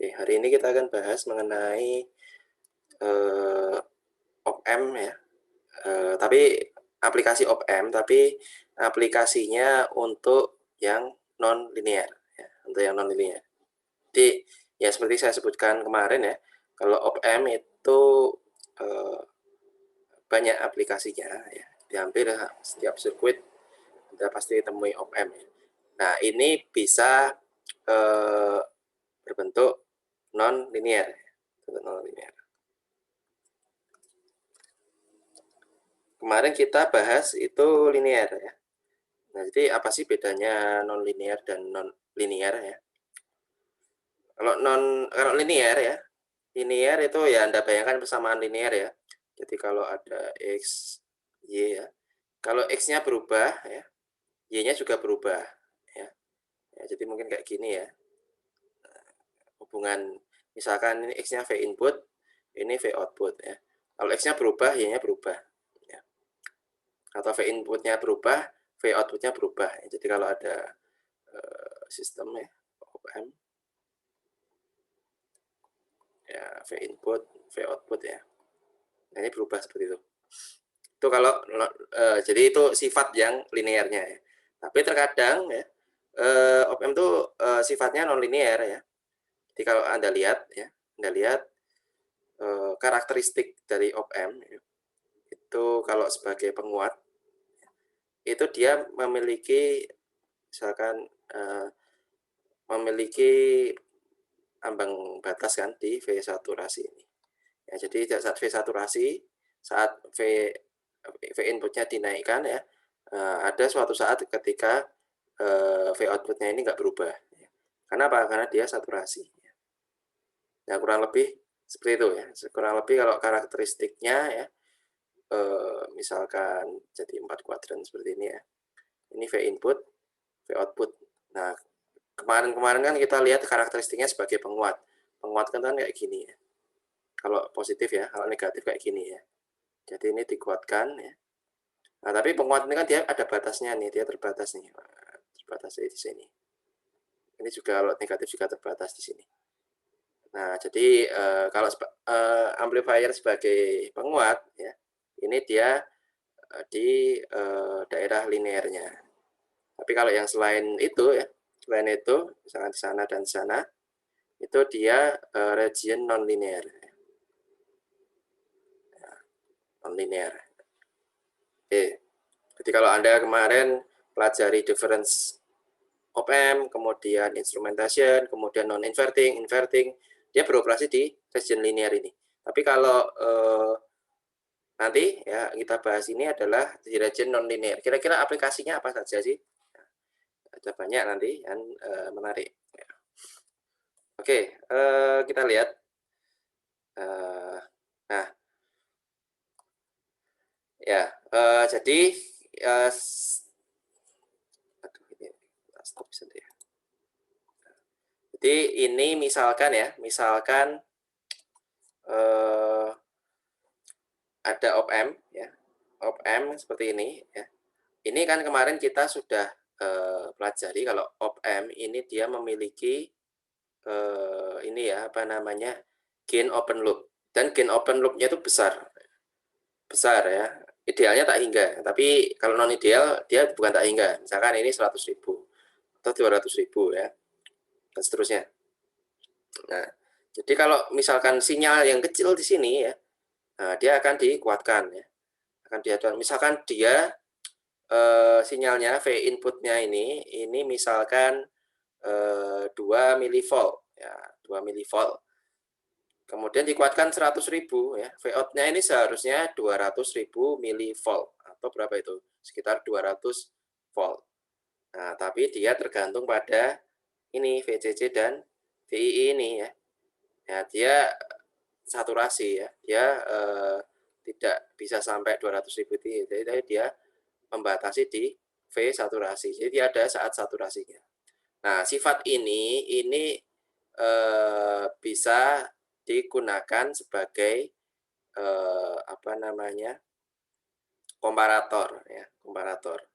Oke, hari ini kita akan bahas mengenai op-amp ya, tapi aplikasi op-amp, tapi aplikasinya untuk yang non linear ya, untuk yang non linear. Jadi ya seperti saya sebutkan kemarin ya, kalau op-amp itu eee, banyak aplikasinya ya, di hampir setiap sirkuit kita pasti temui op-amp ya. Nah, ini bisa berbentuk non linear, bentuk non linear. Kemarin kita bahas itu linear ya. Nah, jadi apa sih bedanya non linear dan non linear ya? Kalau linear ya, linear itu ya Anda bayangkan persamaan linear ya. Jadi kalau ada X, Y ya. Kalau X-nya berubah ya, Y-nya juga berubah ya. Ya, jadi mungkin kayak gini ya. Hubungan misalkan ini X-nya V input, ini V output ya. Kalau X-nya berubah, Y-nya berubah ya. Atau V inputnya berubah, V outputnya berubah ya. Jadi kalau ada sistem ya, op-amp ya, V input, V output ya. Nah, ini berubah seperti itu. Itu kalau jadi itu sifat yang linearnya ya. Tapi terkadang ya, op-amp itu sifatnya non linear ya. Jadi kalau Anda lihat ya, Anda lihat karakteristik dari op-amp ya, itu kalau sebagai penguat itu dia memiliki misalkan memiliki ambang batas kan di V saturasi ini. Ya, jadi saat V saturasi, saat V inputnya dinaikkan ya, ada suatu saat ketika V outputnya ini nggak berubah. Ya. Kenapa? Karena dia saturasi. Ya, kurang lebih seperti itu ya. Kurang lebih kalau karakteristiknya ya, misalkan jadi 4 kuadran seperti ini ya. Ini V input, V output. Nah, kemarin-kemarin kan kita lihat karakteristiknya sebagai penguat. Penguat kan kayak gini ya. Kalau positif ya, kalau negatif kayak gini ya. Jadi ini dikuatkan ya. Nah, tapi penguat ini kan dia ada batasnya nih, dia terbatas nih. Terbatas di sini. Ini juga kalau negatif juga terbatas di sini. Nah, jadi kalau amplifier sebagai penguat ya, ini dia di daerah linearnya. Tapi kalau yang selain itu ya, selain itu misalkan di sana dan di sana, itu dia region non linear. Non linear. Oke. Jadi kalau Anda kemarin pelajari difference op-amp, kemudian instrumentation, kemudian non inverting, inverting, dia beroperasi di region linear ini. Tapi kalau nanti ya kita bahas ini adalah di region non linear. Kira-kira aplikasinya apa saja sih? Ada banyak nanti yang menarik. Ya. Oke, kita lihat. Nah, ya, jadi aduh ini stop ya. Jadi ini misalkan ya, misalkan ada op-amp ya, op-amp seperti ini ya. Ini kan kemarin kita sudah pelajari kalau op-amp ini dia memiliki ini ya apa namanya gain open loop dan gain open loop-nya itu besar, besar ya. Idealnya tak hingga, tapi kalau non ideal dia bukan tak hingga. Misalkan ini 100.000 atau 200.000 ya dan seterusnya. Nah, jadi kalau misalkan sinyal yang kecil di sini ya, nah, dia akan dikuatkan ya, akan diatur. Misalkan dia sinyalnya V inputnya ini misalkan 2 milivolt ya, 2 milivolt. Kemudian dikuatkan 100.000 ya. V out-nya ini seharusnya 200.000 milivolt atau berapa itu? Sekitar 200 volt. Nah, tapi dia tergantung pada ini VCC dan VII ini ya. Ya, dia saturasi ya. Dia tidak bisa sampai 200.000, jadi dia membatasi di V saturasi. Jadi dia ada saat saturasinya. Nah, sifat ini bisa digunakan sebagai apa namanya komparator ya, komparator.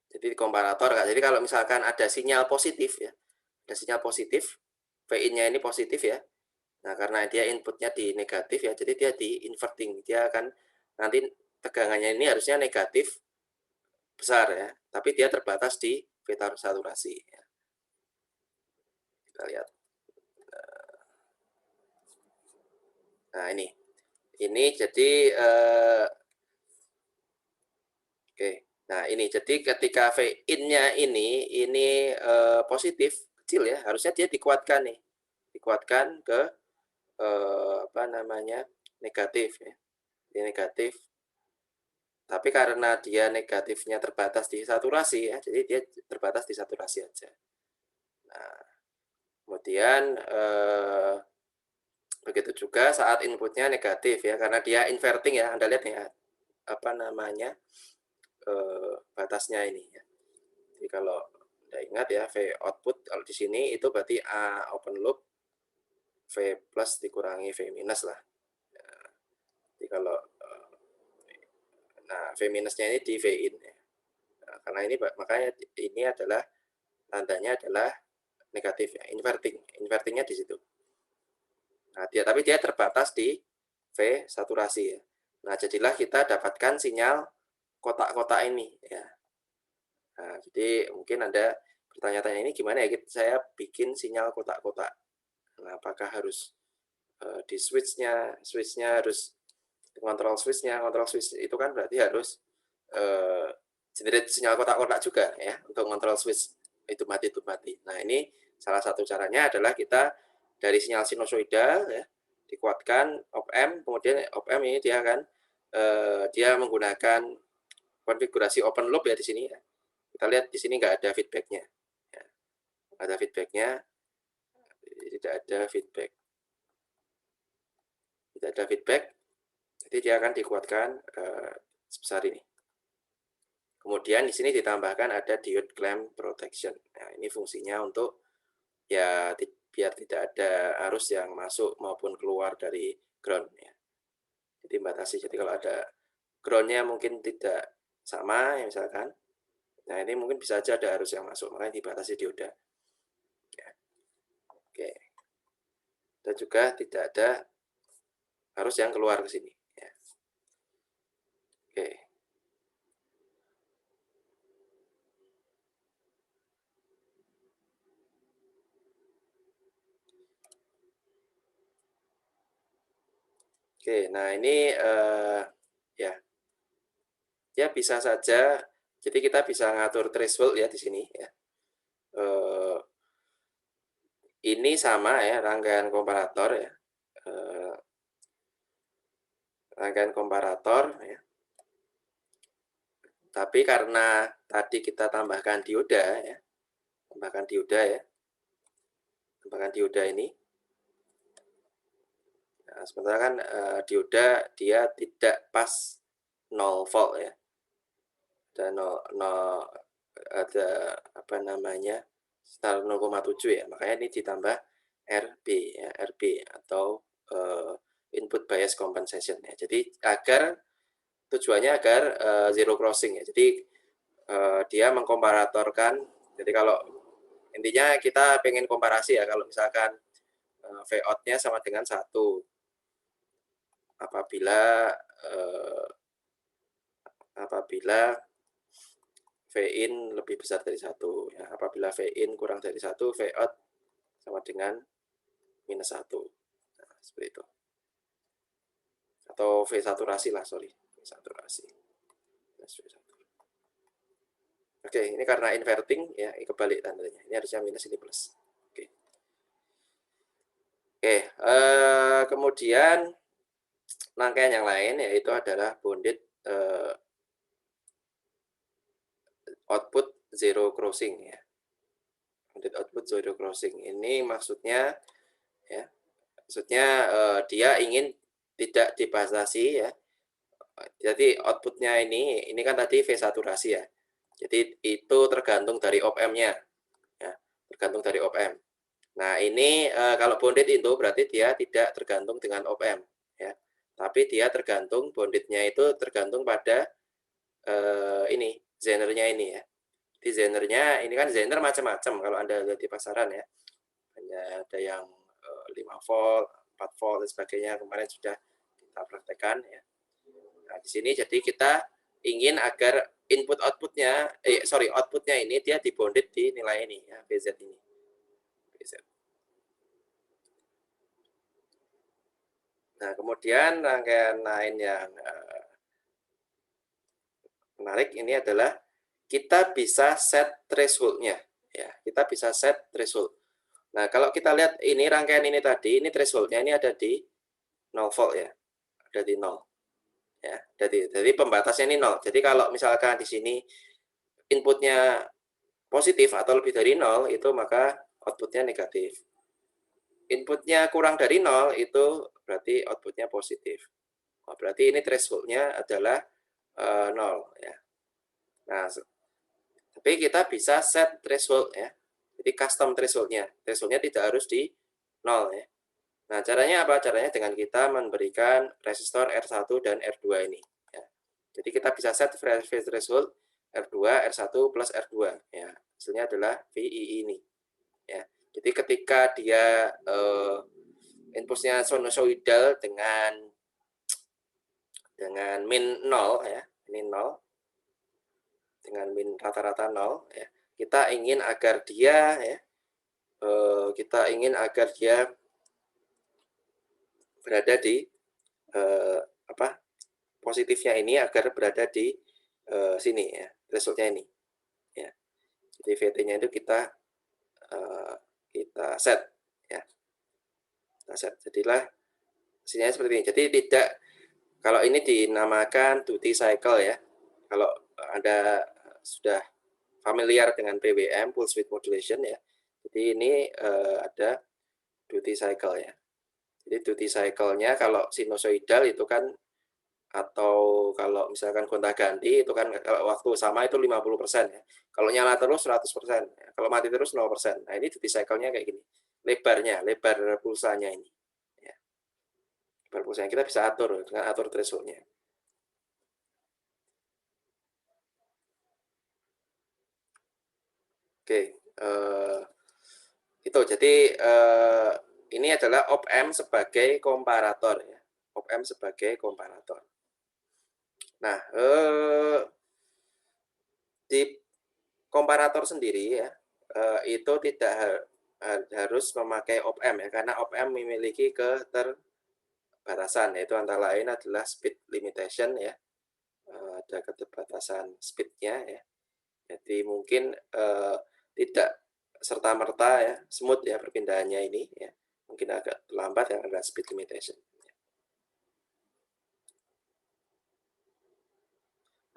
Jadi komparator, jadi kalau misalkan ada sinyal positif ya, ada sinyal positif Vin-nya ini positif ya. Nah, karena dia inputnya di negatif ya, jadi dia di inverting. Dia akan nanti tegangannya ini harusnya negatif besar ya, tapi dia terbatas di V saturasi ya. Kita lihat. Nah, ini. Ini jadi oke. Nah, ini jadi ketika Vin-nya ini positif, kecil ya, harusnya dia dikuatkan nih. Dikuatkan ke apa namanya? Negatif ya. Ini negatif. Tapi karena dia negatifnya terbatas di saturasi ya, jadi dia terbatas di saturasi aja. Nah, kemudian begitu juga saat inputnya negatif ya, karena dia inverting ya, Anda lihat ya, apa namanya, batasnya ini ya. Jadi kalau Anda ingat ya, V output kalau di sini itu berarti A open loop, V plus dikurangi V minus lah. Jadi kalau nah V minusnya ini di V in ya. Nah, karena ini makanya ini adalah tandanya adalah negatif ya, inverting. Invertingnya di situ. Nah, tapi dia terbatas di V saturasi ya. Nah, jadilah kita dapatkan sinyal kotak-kotak ini ya. Nah, jadi mungkin Anda bertanya-tanya ini gimana ya saya bikin sinyal kotak-kotak. Nah, apakah harus di switch-nya harus kontrol switch itu kan berarti harus generate sinyal kotak-kotak juga ya untuk kontrol switch itu mati. Nah, ini salah satu caranya adalah kita dari sinyal sinusoida ya, dikuatkan op-amp, kemudian op-amp ini dia akan dia menggunakan konfigurasi open loop ya di sini ya. Kita lihat di sini nggak ada feedbacknya. Ya. Nggak ada feedbacknya, tidak ada feedback. Tidak ada feedback, jadi dia akan dikuatkan sebesar ini. Kemudian di sini ditambahkan ada diode clamp protection. Nah, ini fungsinya untuk ya biar tidak ada arus yang masuk maupun keluar dari ground ya. Jadi batasi. Jadi kalau ada groundnya mungkin tidak sama ya misalkan, nah ini mungkin bisa aja ada arus yang masuk, makanya dibatasi dioda. Ya. Oke. Dan juga tidak ada arus yang keluar ke sini. Ya. Oke. Oke, nah ini ya, ya bisa saja. Jadi kita bisa ngatur threshold ya di sini ya. Ini sama ya rangkaian komparator ya. Rangkaian komparator ya. Tapi karena tadi kita tambahkan dioda ya. Tambahkan dioda ya. Tambahkan dioda ini. Nah, sementara kan dioda dia tidak pas 0 volt ya. Ada 0, ada apa namanya? Sekitar 0,7 ya. Makanya ini ditambah RB ya, RB atau input bias compensation ya. Jadi tujuannya agar zero crossing ya. Jadi dia mengkomparatorkan. Jadi kalau intinya kita pengen komparasi ya, kalau misalkan V out-nya sama dengan 1 apabila V in lebih besar dari 1 ya. Apabila V in kurang dari 1, V out sama dengan minus 1. Nah, seperti itu. Atau V saturasi lah, sorry. V saturasi. Oke, ini karena inverting ya, kebalik tandanya. Ini harusnya minus, ini plus. Oke. Oke, kemudian rangkaian yang lain yaitu adalah bonded output zero crossing ya. Bonded output zero crossing ini maksudnya ya, dia ingin tidak dibatasi ya. Jadi outputnya ini kan tadi V saturasi ya. Jadi itu tergantung dari op-amp-nya ya, tergantung dari op-amp. Nah, ini kalau bonded itu berarti dia tidak tergantung dengan op-amp ya. Tapi dia tergantung, bondednya itu tergantung pada ini zenernya ini ya. Di zenernya ini kan zener macam-macam kalau Anda lihat di pasaran ya. ya, ada yang 5 volt, 4 volt dan sebagainya, kemarin sudah kita praktekkan ya. Nah, di sini jadi kita ingin agar outputnya ini dia dibonded di nilai ini ya, VZ ini. VZ. Nah, kemudian rangkaian lain yang menarik ini adalah kita bisa set threshold-nya. Ya, kita bisa set threshold. Nah, kalau kita lihat ini rangkaian ini tadi, ini threshold-nya ini ada di 0 volt ya. Ada di 0. Ya, jadi pembatasnya ini 0. Jadi kalau misalkan di sini inputnya positif atau lebih dari 0, itu maka outputnya negatif. Inputnya kurang dari 0, itu berarti outputnya positif. Oh, berarti ini threshold-nya adalah 0 ya. Nah, tapi kita bisa set threshold ya. Jadi custom threshold-nya. Threshold-nya tidak harus di 0 ya. Nah, caranya apa? Caranya dengan kita memberikan resistor R1 dan R2 ini ya. Jadi kita bisa set phase threshold R2, R1 plus R2 ya. Hasilnya adalah VII ini ya. Jadi ketika dia inputnya sinusoidal dengan min 0 ya, min 0 dengan min rata-rata 0 ya. Kita ingin agar dia ya berada di positifnya ini agar berada di sini ya, threshold-nya ini ya. Jadi VT-nya itu kita set ya. Kita set. Jadilah hasilnya seperti ini. Jadi tidak, kalau ini dinamakan duty cycle ya. Kalau Anda sudah familiar dengan PWM, pulse width modulation ya. Jadi ini ada duty cycle ya. Jadi duty cycle-nya kalau sinusoidal itu kan, atau kalau misalkan gonta-ganti itu kan kalau waktu sama itu 50% ya. Kalau nyala terus 100%, ya. Kalau mati terus 0%. Nah, ini duty cycle-nya kayak gini. Lebar pulsanya ini. Ya. Lebar pulsanya kita bisa atur dengan atur threshold-nya. Oke, itu jadi ini adalah op-amp sebagai komparator ya. Op-amp sebagai komparator. Nah, di komparator sendiri ya, itu tidak harus memakai op-amp ya, karena op-amp memiliki keterbatasan, yaitu antara lain adalah speed limitation ya, ada keterbatasan speed-nya ya. Jadi mungkin tidak serta-merta ya smooth ya perpindahannya ini ya, mungkin agak lambat yang ada speed limitation.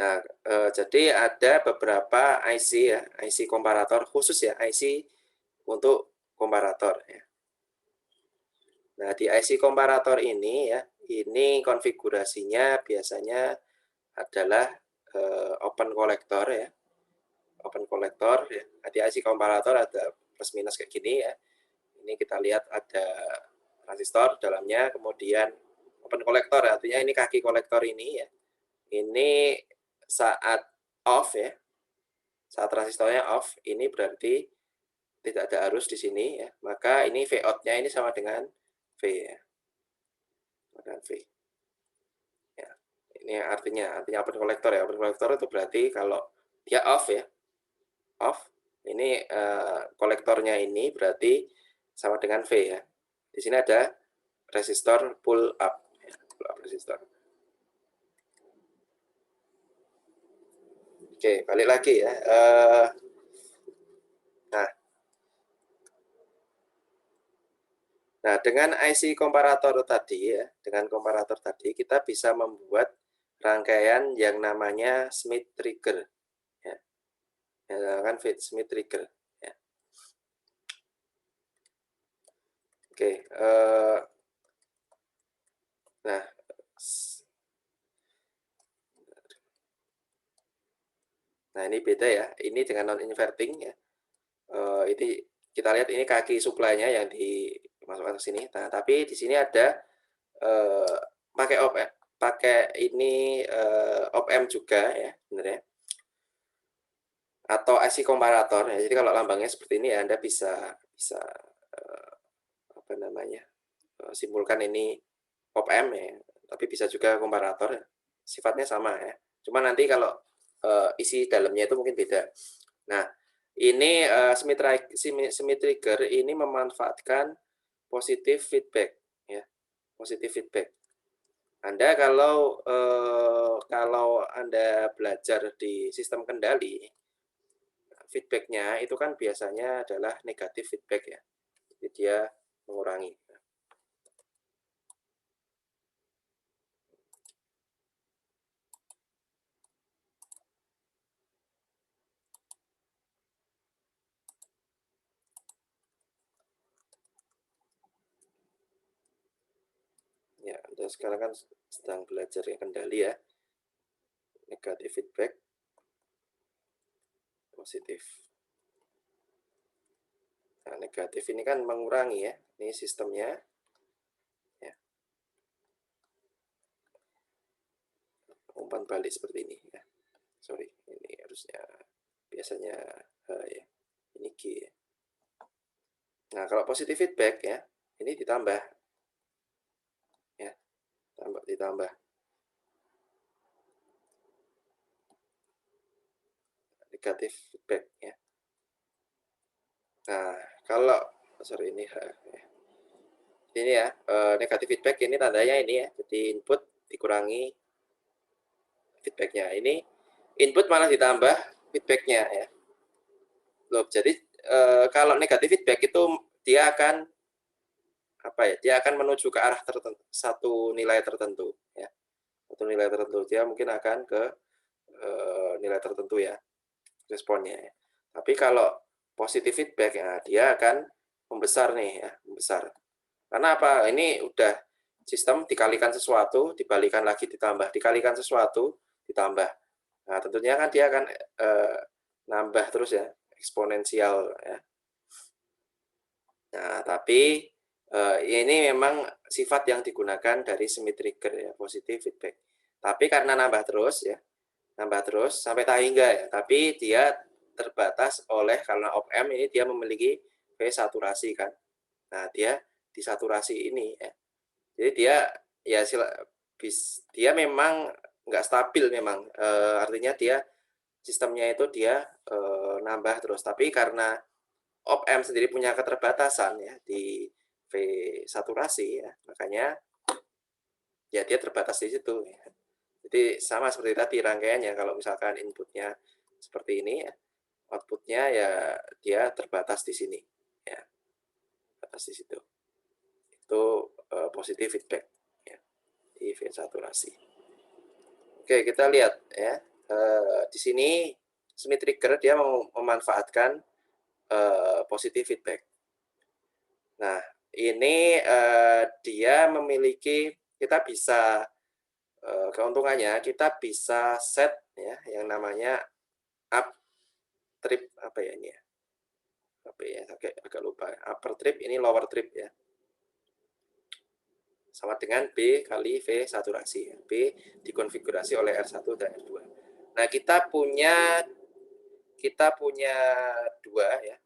Nah, jadi ada beberapa IC ya, IC komparator khusus ya, IC untuk komparator ya. Nah, di IC komparator ini ya, ini konfigurasinya biasanya adalah open collector ya. Open collector ya. Di IC komparator ada plus minus kayak gini ya. Ini kita lihat ada transistor dalamnya, kemudian open collector artinya ini kaki kolektor ini ya. Ini saat off ya. Saat transistornya off, ini berarti tidak ada arus di sini ya. Maka ini V out-nya ini sama dengan V ya. Dengan V. Ya. Ini artinya open collector ya. Open collector itu berarti kalau dia off ya. Off. Ini kolektornya ini berarti sama dengan V ya. Di sini ada resistor pull up ya. Pull up resistor. Oke, balik lagi ya. Nah, dengan IC komparator tadi ya, dengan komparator tadi kita bisa membuat rangkaian yang namanya Smith trigger ya. Kan Smith trigger ya. Oke, nah ini beda ya. Ini dengan non inverting ya. Ini kita lihat ini kaki supply-nya yang dimasukkan ke sini. Nah, tapi di sini ada pakai op-amp, pakai ini op-amp juga ya sebenarnya. Atau IC komparator ya. Jadi kalau lambangnya seperti ini ya, Anda bisa namanya, simpulkan ini op-amp ya, tapi bisa juga komparator, sifatnya sama ya. Cuma nanti kalau, isi dalamnya itu mungkin beda. Nah, ini, semi trigger ini memanfaatkan positive feedback ya, positive feedback. Anda kalau Anda belajar di sistem kendali, feedback-nya itu kan biasanya adalah negatif feedback ya, jadi dia mengurangi. Ya, Anda sekarang kan sedang belajar ya kendali ya, negatif feedback, positif. Nah, negatif ini kan mengurangi ya, ini sistemnya. Ya, umpan balik seperti ini ya. Sorry, ini harusnya biasanya ya, ini G ya. Nah, kalau positif feedback ya, ini ditambah ya, ditambah. Negatif feedback ya. Nah, kalau sorry ini ya, negatif feedback ini tandanya ini ya. Jadi input dikurangi feedbacknya. Ini input malah ditambah feedbacknya ya. Loh, jadi kalau negatif feedback itu dia akan apa ya? Dia akan menuju ke arah tertentu, satu nilai tertentu ya. Satu nilai tertentu. Dia mungkin akan ke nilai tertentu ya responnya ya. Tapi kalau positif feedback ya dia akan membesar nih ya, membesar. Karena apa? Ini udah sistem dikalikan sesuatu, dibalikan lagi ditambah, dikalikan sesuatu, ditambah. Nah, tentunya kan dia akan nambah terus ya, eksponensial ya. Nah, tapi ini memang sifat yang digunakan dari semi trigger ya, positive feedback. Tapi karena nambah terus ya, nambah terus sampai tak hingga ya, tapi dia terbatas oleh karena op-amp ini dia memiliki phase saturasi kan. Nah, dia di saturasi ini ya. Jadi dia ya dia memang nggak stabil memang, artinya dia sistemnya itu dia, nambah terus. Tapi karena op-amp sendiri punya keterbatasan ya di V saturasi ya, makanya ya dia terbatas di situ ya. Jadi sama seperti tadi rangkaiannya, kalau misalkan inputnya seperti ini ya, outputnya ya dia terbatas di sini ya, terbatas di situ. Itu, positive feedback ya, di V saturasi. Oke, kita lihat ya, di sini semi trigger dia memanfaatkan, positive feedback. Nah, ini, dia memiliki kita bisa, keuntungannya kita bisa set ya yang namanya up trip apa ya ini ya, apa ya, agak lupa, upper trip ini lower trip ya. Sama dengan B kali V saturasi. B dikonfigurasi oleh R1 dan R2. Nah, kita punya dua ya,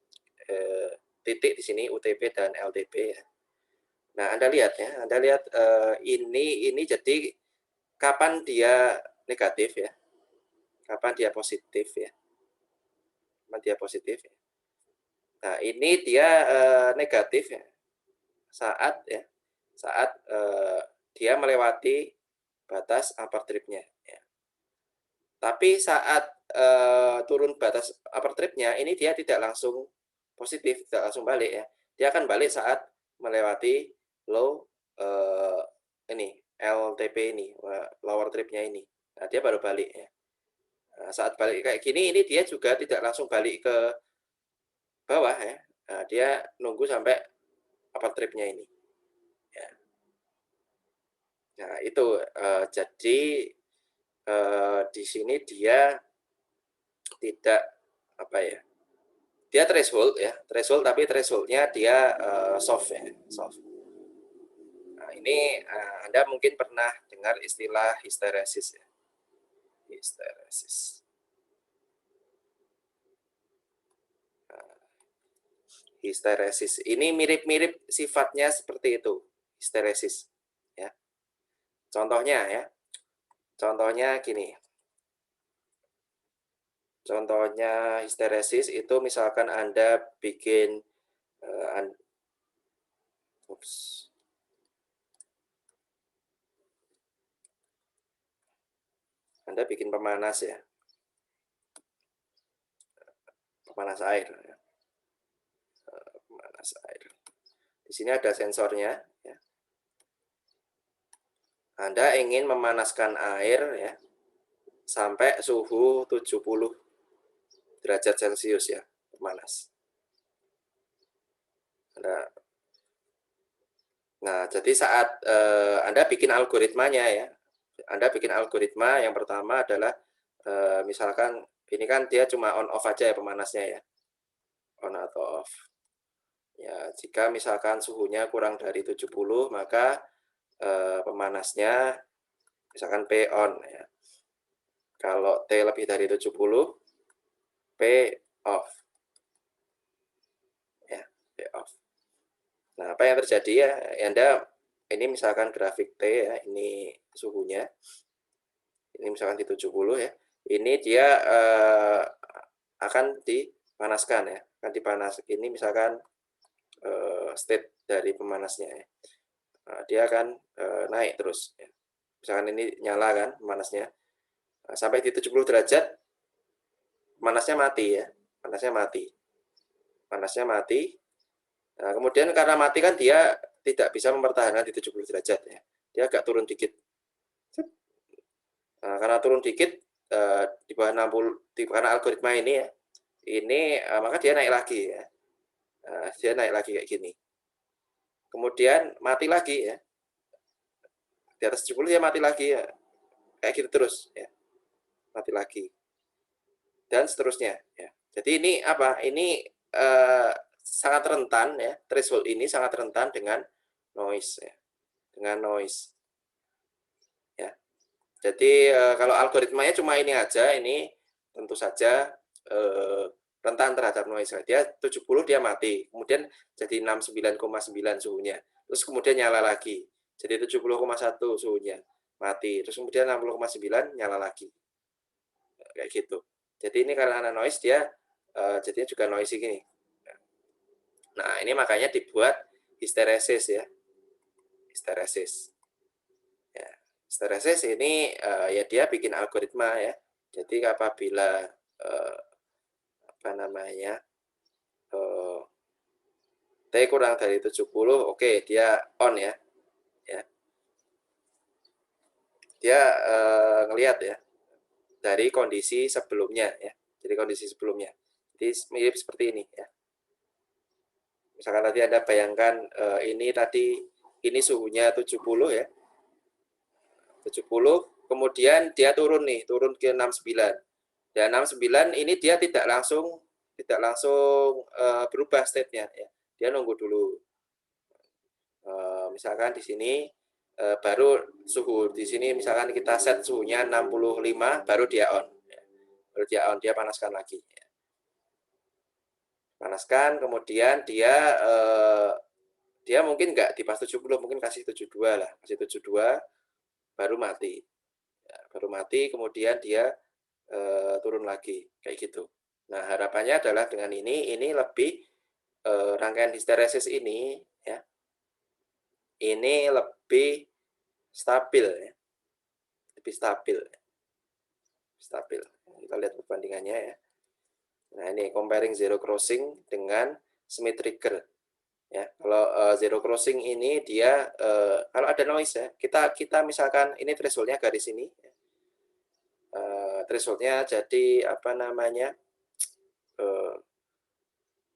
titik di sini UTP dan LTP ya. Nah, Anda lihat ya, Anda lihat ini jadi kapan dia negatif ya, kapan dia positif ya, kapan dia positif ya. Nah, ini dia negatif ya, saat dia melewati batas upper tripnya. Ya. Tapi saat turun batas upper tripnya, ini dia tidak langsung positif, tidak langsung balik ya. Dia akan balik saat melewati low ini LTP ini, lower tripnya ini. Nah, dia baru balik ya. Nah, saat balik kayak gini, ini dia juga tidak langsung balik ke bawah ya. Nah, dia nunggu sampai upper tripnya ini. Ya. Nah, itu jadi di sini dia tidak apa ya? Dia threshold ya, threshold tapi thresholdnya dia soft ya, soft. Nah, ini Anda mungkin pernah dengar istilah histeresis ya. Histeresis. Nah, Histeresis. Ini mirip-mirip sifatnya seperti itu, histeresis. Ya. Contohnya ya, contohnya gini. Contohnya histeresis itu misalkan Anda bikin, Anda bikin pemanas ya, pemanas air ya, pemanas air. Di sini ada sensornya ya. Anda ingin memanaskan air ya, sampai suhu 70 derajat Celcius ya, pemanas. Nah, jadi saat Anda bikin algoritmanya ya, Anda bikin algoritma yang pertama adalah misalkan ini kan dia cuma on off aja ya pemanasnya ya, on atau off. Ya, jika misalkan suhunya kurang dari 70 maka pemanasnya misalkan P on ya. Kalau T lebih dari 70 P off. Ya, P off. Nah, apa yang terjadi ya? Anda ini misalkan grafik T ya, ini suhunya. Ini misalkan di 70 ya. Ini dia akan dipanaskan ya. Akan dipanas. Ini misalkan state dari pemanasnya ya. Nah, dia akan naik terus ya. Misalkan ini nyala kan pemanasnya. Nah, sampai di 70 derajat panasnya mati ya. Panasnya mati. Panasnya mati. Nah, kemudian karena mati kan dia tidak bisa mempertahankan di 70 derajat ya. Dia agak turun dikit. Nah, karena turun dikit di bawah 60 karena algoritma ini ya. Ini maka dia naik lagi ya. Dia naik lagi kayak gini. Kemudian mati lagi ya. Di atas 70 dia mati lagi ya. Kayak gitu terus ya. Mati lagi. Dan seterusnya ya. Jadi ini apa? Ini sangat rentan ya. Threshold ini sangat rentan dengan noise ya. Dengan noise. Ya. Jadi kalau algoritmanya cuma ini aja, ini tentu saja rentan terhadap noise. Dia 70 dia mati, kemudian jadi 69,9 suhunya. Terus kemudian nyala lagi. Jadi 70,1 suhunya, mati. Terus kemudian 60,9 nyala lagi. Kayak gitu. Jadi ini karena ada noise dia jadinya juga noisy gini. Nah, ini makanya dibuat histeresis ya. Histeresis. Ya. Histeresis ini ya dia bikin algoritma ya. Jadi apabila apa namanya T kurang dari 70, oke, dia on ya. Ya. Dia ngelihat ya dari kondisi sebelumnya ya. Jadi kondisi sebelumnya. Jadi mirip seperti ini ya. Misalkan tadi Anda bayangkan ini tadi ini suhunya 70 ya. 70, kemudian dia turun nih, turun ke 69. Dan 69 ini dia tidak langsung berubah state-nya ya. Dia nunggu dulu. Misalkan di sini baru suhu di sini misalkan kita set suhunya 65 baru dia on. Baru dia on, dia panaskan lagi. Panaskan, kemudian dia mungkin nggak di pas 70, mungkin kasih 72 lah, kasih 72 baru mati. Ya, baru mati, kemudian dia turun lagi kayak gitu. Nah, harapannya adalah dengan ini lebih rangkaian histeresis ini ya. Ini lebih stabil ya. Lebih stabil. Stabil. Kita lihat perbandingannya ya. Nah, ini comparing zero crossing dengan Smith trigger. Ya, kalau zero crossing ini dia kalau ada noise ya, kita misalkan ini thresholdnya garis ini. Ya. Thresholdnya jadi apa namanya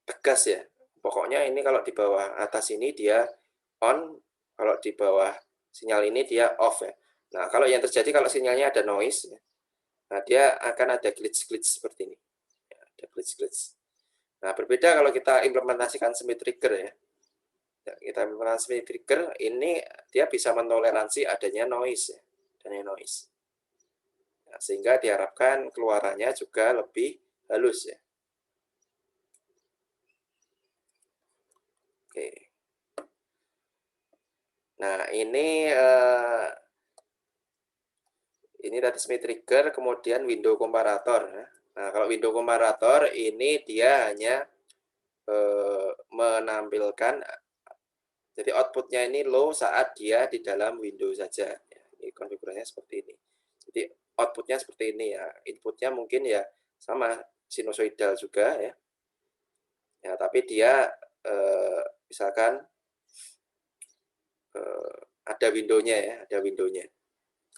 tegas ya. Pokoknya ini kalau di bawah atas ini dia on, kalau di bawah sinyal ini dia off ya. Nah, kalau yang terjadi kalau sinyalnya ada noise, ya, nah dia akan ada glitch-glitch seperti ini. Ya, ada glitch-glitch. Nah, berbeda kalau kita implementasikan Smith trigger ya. Kita implementasi Smith trigger, ini dia bisa mentoleransi adanya noise ya. Adanya noise. Nah, sehingga diharapkan keluarannya juga lebih halus ya. Nah, ini readme trigger, kemudian window komparator ya. Nah, kalau window komparator ini dia hanya menampilkan jadi outputnya ini low saat dia di dalam window saja. Ya, ini konfigurasinya seperti ini. Jadi outputnya seperti ini ya. Inputnya mungkin ya sama sinusoidal juga ya. Ya, tapi dia misalkan ada windownya ya, ada windownya.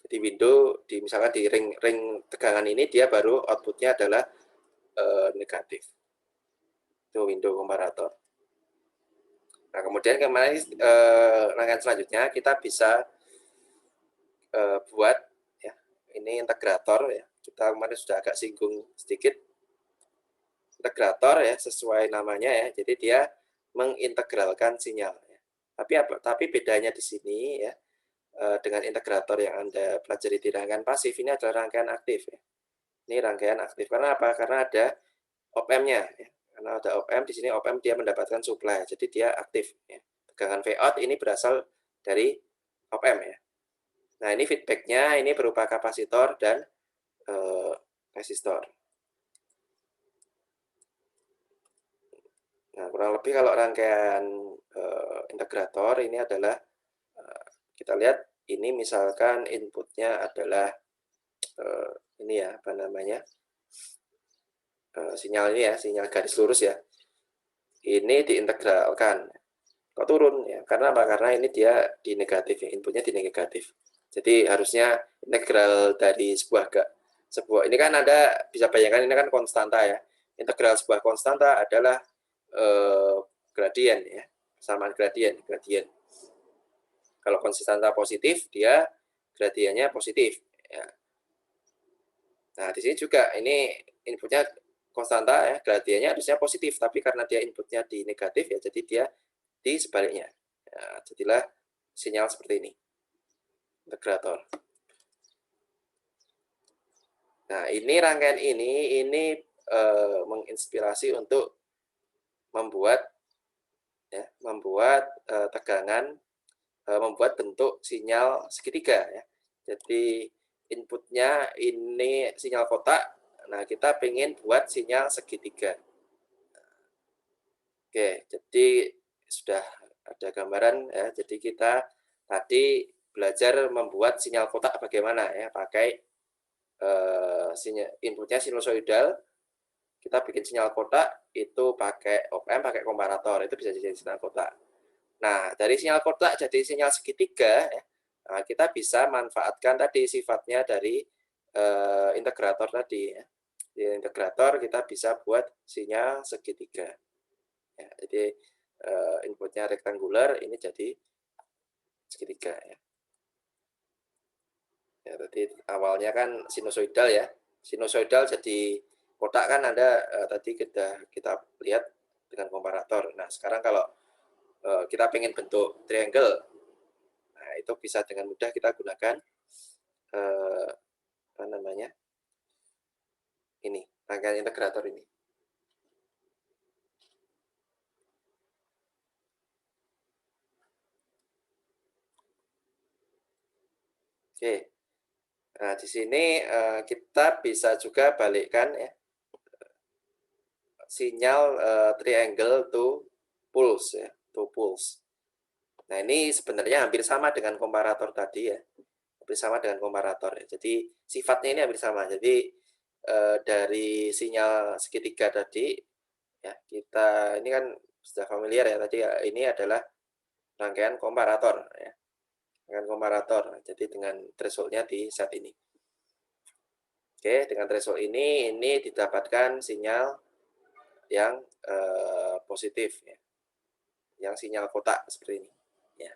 Jadi window misalkan di ring tegangan ini dia baru outputnya adalah negatif. Itu window komparator. Nah, kemudian kemarin rangkaian selanjutnya kita bisa buat ya, ini integrator ya. Kita kemarin sudah agak singgung sedikit. Integrator ya sesuai namanya ya. Jadi dia mengintegralkan sinyal ya. Tapi bedanya di sini ya dengan integrator yang Anda pelajari di rangkaian pasif ini adalah rangkaian aktif ya. Ini rangkaian aktif karena apa? Karena ada op-amp-nya ya. Karena ada op-amp di sini op-amp dia mendapatkan supply. Jadi dia aktif ya. Tegangan Vout ini berasal dari op-amp ya. Nah, ini feedback-nya ini berupa kapasitor dan resistor. Nah, kurang lebih kalau rangkaian integrator ini adalah kita lihat ini misalkan inputnya adalah ini ya apa namanya sinyal ini ya, sinyal garis lurus ya. Ini diintegralkan. Kok turun ya? Karena apa? Karena ini dia di negatif ya, inputnya di negatif. Jadi harusnya integral dari sebuah ini kan Anda bisa bayangkan ini kan konstanta ya. Integral sebuah konstanta adalah gradien ya, persamaan gradien. Kalau konstanta positif dia gradiennya positif ya. Nah, di sini juga ini inputnya konstanta ya, gradiennya harusnya positif, tapi karena dia inputnya di negatif ya, jadi dia di sebaliknya. Ya, jadilah sinyal seperti ini. Integrator. Nah, ini rangkaian ini menginspirasi untuk membuat tegangan, membuat bentuk sinyal segitiga ya. Jadi inputnya ini sinyal kotak. Nah, kita pengen buat sinyal segitiga. Oke, jadi sudah ada gambaran ya. Jadi kita tadi belajar membuat sinyal kotak bagaimana ya, pakai inputnya sinusoidal. Kita bikin sinyal kotak itu pakai op-amp, pakai komparator, itu bisa jadi sinyal kotak. Nah, dari sinyal kotak jadi sinyal segitiga ya. Nah, kita bisa manfaatkan tadi sifatnya dari integrator tadi ya. Di integrator kita bisa buat sinyal segitiga. Ya, jadi inputnya rektangular, ini jadi segitiga ya. Ya, tadi awalnya kan sinusoidal ya. Sinusoidal jadi kotak kan Anda tadi kita lihat dengan komparator. Nah, sekarang kalau kita pengen bentuk triangle, nah itu bisa dengan mudah kita gunakan apa namanya? Ini, rangkaian integrator ini. Oke. Nah, di sini kita bisa juga balikkan ya sinyal triangle to pulse ya, to pulse. Nah, ini sebenarnya hampir sama dengan komparator tadi ya. Hampir sama dengan komparator ya. Jadi sifatnya ini hampir sama. Jadi dari sinyal segitiga tadi ya, kita ini kan sudah familiar ya tadi ya, ini adalah rangkaian komparator ya. Rangkaian komparator. Jadi dengan threshold-nya di set ini. Oke, dengan threshold ini didapatkan sinyal yang positif ya. Yang sinyal kotak seperti ini ya.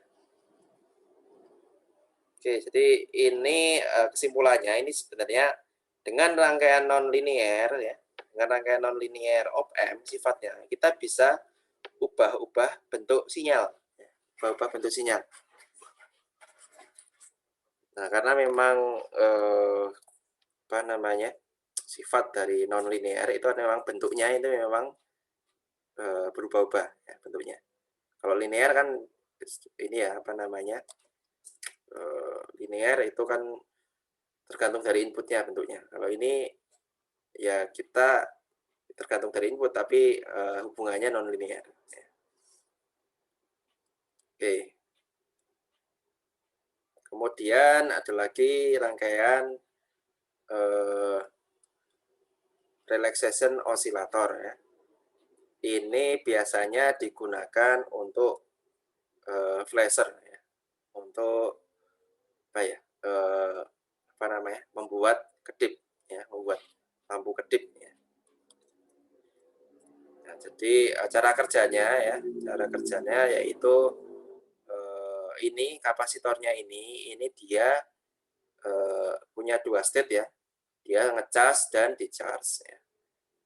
Oke, jadi ini kesimpulannya ini sebenarnya dengan rangkaian nonlinear ya, dengan rangkaian nonlinear op-amp sifatnya kita bisa ubah-ubah bentuk sinyal, ya, ubah-ubah bentuk sinyal. Nah, karena memang apa namanya sifat dari nonlinear itu memang bentuknya itu memang berubah-ubah ya, bentuknya. Kalau linear kan ini ya, apa namanya, linear itu kan tergantung dari inputnya bentuknya. Kalau ini ya kita tergantung dari input, tapi hubungannya non-linear. Oke. Kemudian ada lagi rangkaian relaxation oscillator ya. Ini biasanya digunakan untuk flasher ya, untuk apa ya, apa namanya, membuat kedip ya, membuat lampu kedip ya. Nah, jadi cara kerjanya ya, cara kerjanya yaitu ini kapasitornya ini dia punya dua state ya, dia ngecas dan di-charge ya.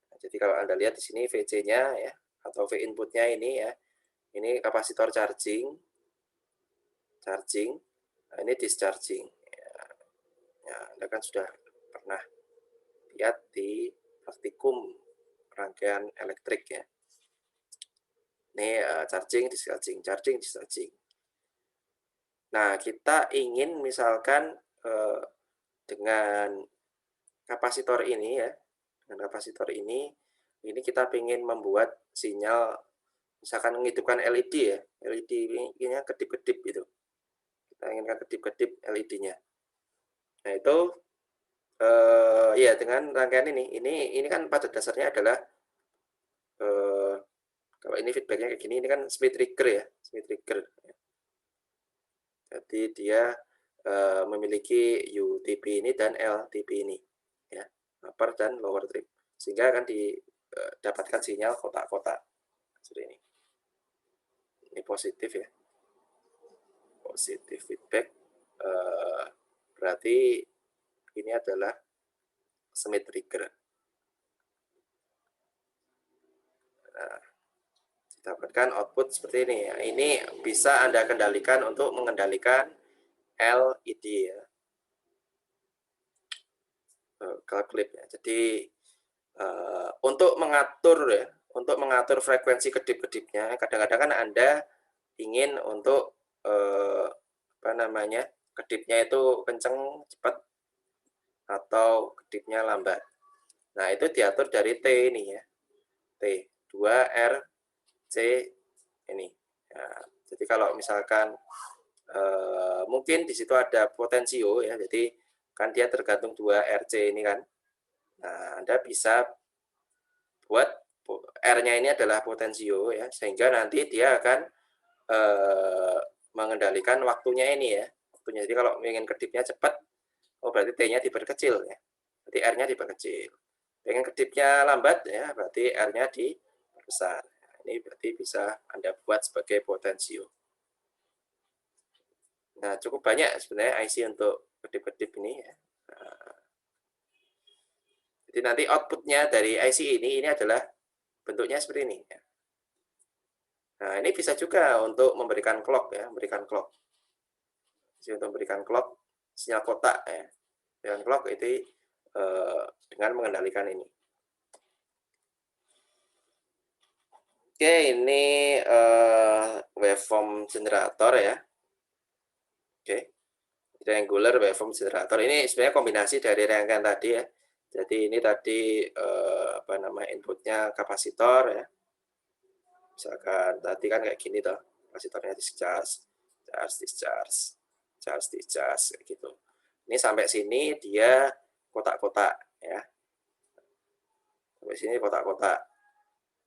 Nah, jadi kalau Anda lihat di sini VC-nya ya, atau V inputnya ini ya, ini kapasitor charging, nah ini discharging. Ya, Anda kan sudah pernah lihat di praktikum rangkaian elektrik ya. Ini charging, discharging, charging, discharging. Nah, kita ingin misalkan dengan kapasitor ini ya, dengan kapasitor ini kita ingin membuat sinyal, misalkan menghidupkan LED ya, LED-nya kedip-kedip gitu. Kita inginkan kedip-kedip LED-nya. Nah itu ya dengan rangkaian ini kan pada dasarnya adalah kalau ini feedbacknya kayak gini, ini kan speed trigger ya, speed trigger. Jadi dia memiliki UTP ini dan LTP ini, ya, upper dan lower trip, sehingga akan didapatkan sinyal kotak-kotak seperti ini. Ini positif ya, positif feedback, berarti ini adalah smith trigger. Nah, didapatkan output seperti ini ya. Ini bisa Anda kendalikan untuk mengendalikan LED ya, color clip ya. Jadi untuk mengatur frekuensi kedip-kedipnya, kadang-kadang kan Anda ingin untuk apa namanya, kedipnya itu kenceng, cepat, atau kedipnya lambat. Nah, itu diatur dari T ini ya, T 2R C ini. Nah, jadi kalau misalkan mungkin di situ ada potensio ya, jadi kan dia tergantung 2RC ini kan. Nah, Anda bisa buat R-nya ini adalah potensio ya, sehingga nanti dia akan mengendalikan waktunya ini ya. Waktunya. Jadi kalau ingin kedipnya cepat, oh berarti T-nya diperkecil ya. Berarti R-nya diperkecil. Pengen kedipnya lambat ya, berarti R-nya diperbesar. Nah, ini berarti bisa Anda buat sebagai potensio. Nah, cukup banyak sebenarnya IC untuk kedip-kedip ini ya. Nah, jadi nanti outputnya dari IC ini adalah bentuknya seperti ini ya. Nah, ini bisa juga untuk memberikan clock ya, memberikan clock. Jadi untuk memberikan clock, sinyal kotak ya. Dengan clock itu dengan mengendalikan ini. Oke, ini waveform generator ya. Oke, triangular waveform generator. Ini sebenarnya kombinasi dari rangkaian tadi ya. Jadi ini tadi apa nama, inputnya kapasitor ya. Misalkan tadi kan kayak gini toh, kapasitornya discharge, charge, discharge, charge, discharge kayak gitu. Ini sampai sini dia kotak-kotak ya. Sampai sini kotak-kotak.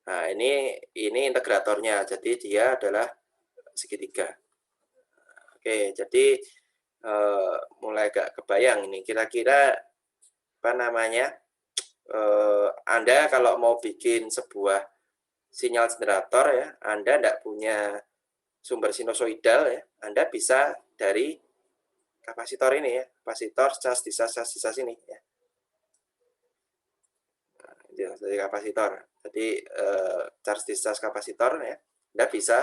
Nah, ini integratornya. Jadi dia adalah segitiga. Oke, jadi mulai agak kebayang ini kira-kira apa namanya, Anda kalau mau bikin sebuah sinyal generator ya, Anda tidak punya sumber sinusoidal ya, Anda bisa dari kapasitor ini ya, kapasitor charge discharge ini ya. Nah, dari kapasitor. Jadi charge discharge kapasitor ya, Anda bisa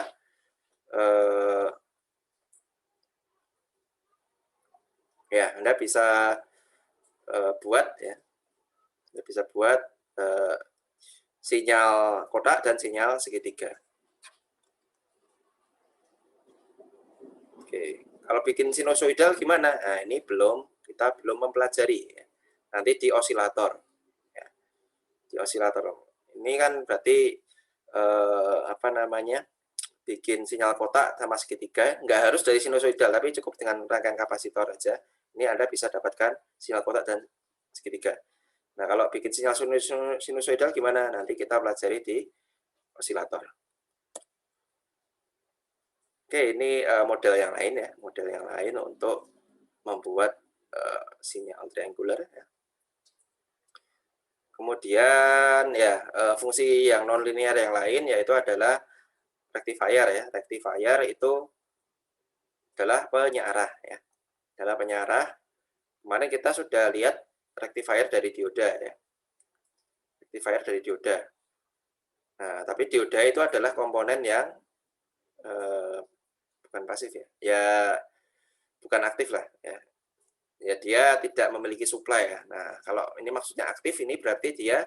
ya, Anda bisa buat ya, Anda bisa buat sinyal kotak dan sinyal segitiga. Oke, kalau bikin sinusoidal gimana? Nah, ini kita belum mempelajari ya. Nanti di osilator ya, di osilator. Ini kan berarti apa namanya? Bikin sinyal kotak sama segitiga, nggak harus dari sinusoidal, tapi cukup dengan rangkaian kapasitor aja. Ini Anda bisa dapatkan sinyal kotak dan segitiga. Nah, kalau bikin sinyal sinusoidal gimana? Nanti kita pelajari di osilator. Oke, ini model yang lain ya, model yang lain untuk membuat sinyal triangular ya. Kemudian ya fungsi yang nonlinear yang lain yaitu adalah rectifier ya. Rectifier itu adalah penyarah ya. Adalah penyarah. Kemarin kita sudah lihat rectifier dari dioda ya. Rectifier dari dioda. Nah, tapi dioda itu adalah komponen yang bukan pasif ya. Ya bukan aktif lah ya. Ya dia tidak memiliki supply ya. Nah, kalau ini maksudnya aktif ini berarti dia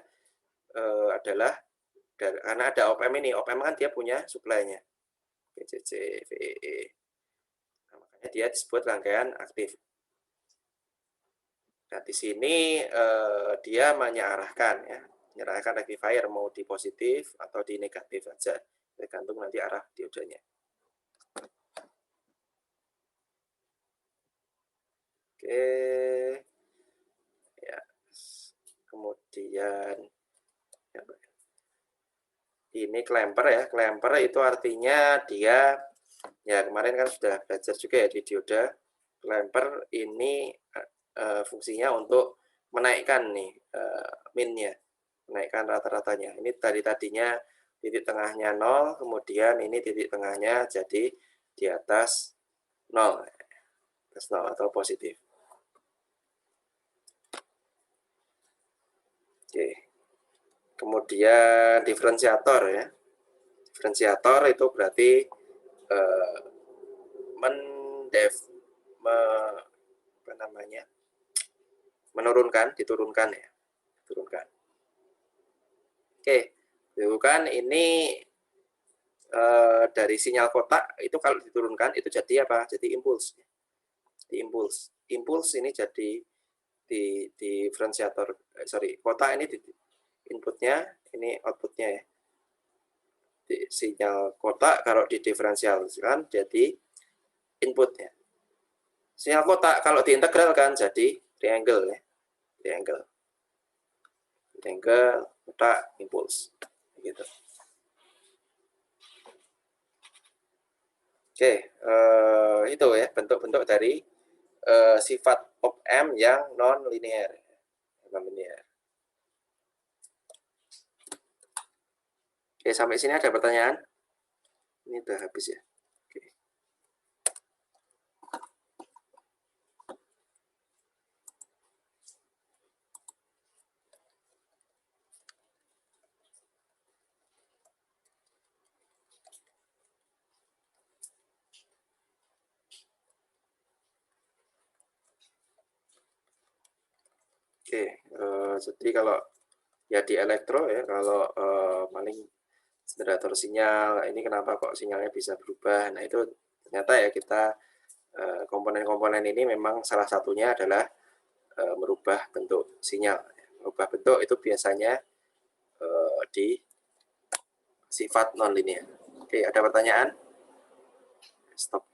adalah karena ada op-amp ini. Op-amp kan dia punya supply-nya. VCC, VEE. Nah, makanya dia disebut rangkaian aktif. Nah, di sini dia menyarahkan ya, menyarahkan rectifier mau di positif atau di negatif saja, tergantung nanti arah diodanya. Oke, ya. Kemudian ya, ini clamper ya, clamper itu artinya dia ya kemarin kan sudah belajar juga ya di dioda. Clamper ini fungsinya untuk menaikkan nih minnya, menaikkan rata-ratanya. Ini tadinya titik tengahnya 0, kemudian ini titik tengahnya jadi di atas 0, atas 0 atau positif. Oke. Kemudian diferensiator ya. Diferensiator itu berarti apa namanya? Diturunkan ya. Diturunkan. Oke, itu kan ini dari sinyal kotak itu kalau diturunkan itu jadi apa? Jadi impuls. Jadi impuls. Impuls ini jadi di diferensiator, kotak ini di inputnya, ini outputnya ya. Di sinyal kotak kalau di diferensialkan jadi inputnya. Sinyal kotak kalau diintegralkan jadi triangle ya. Triangle. Triangle, kotak, impuls. Gitu. Oke, itu ya bentuk-bentuk dari sifat op-amp yang non-linear. Non-linear. Oke, sampai sini ada pertanyaan? Ini udah habis ya. Oke. Oke, jadi kalau ya di elektro ya, kalau paling generator sinyal, ini kenapa kok sinyalnya bisa berubah. Nah itu ternyata ya kita komponen-komponen ini memang salah satunya adalah merubah bentuk sinyal. Merubah bentuk itu biasanya di sifat non-linear. Oke, ada pertanyaan? Stop.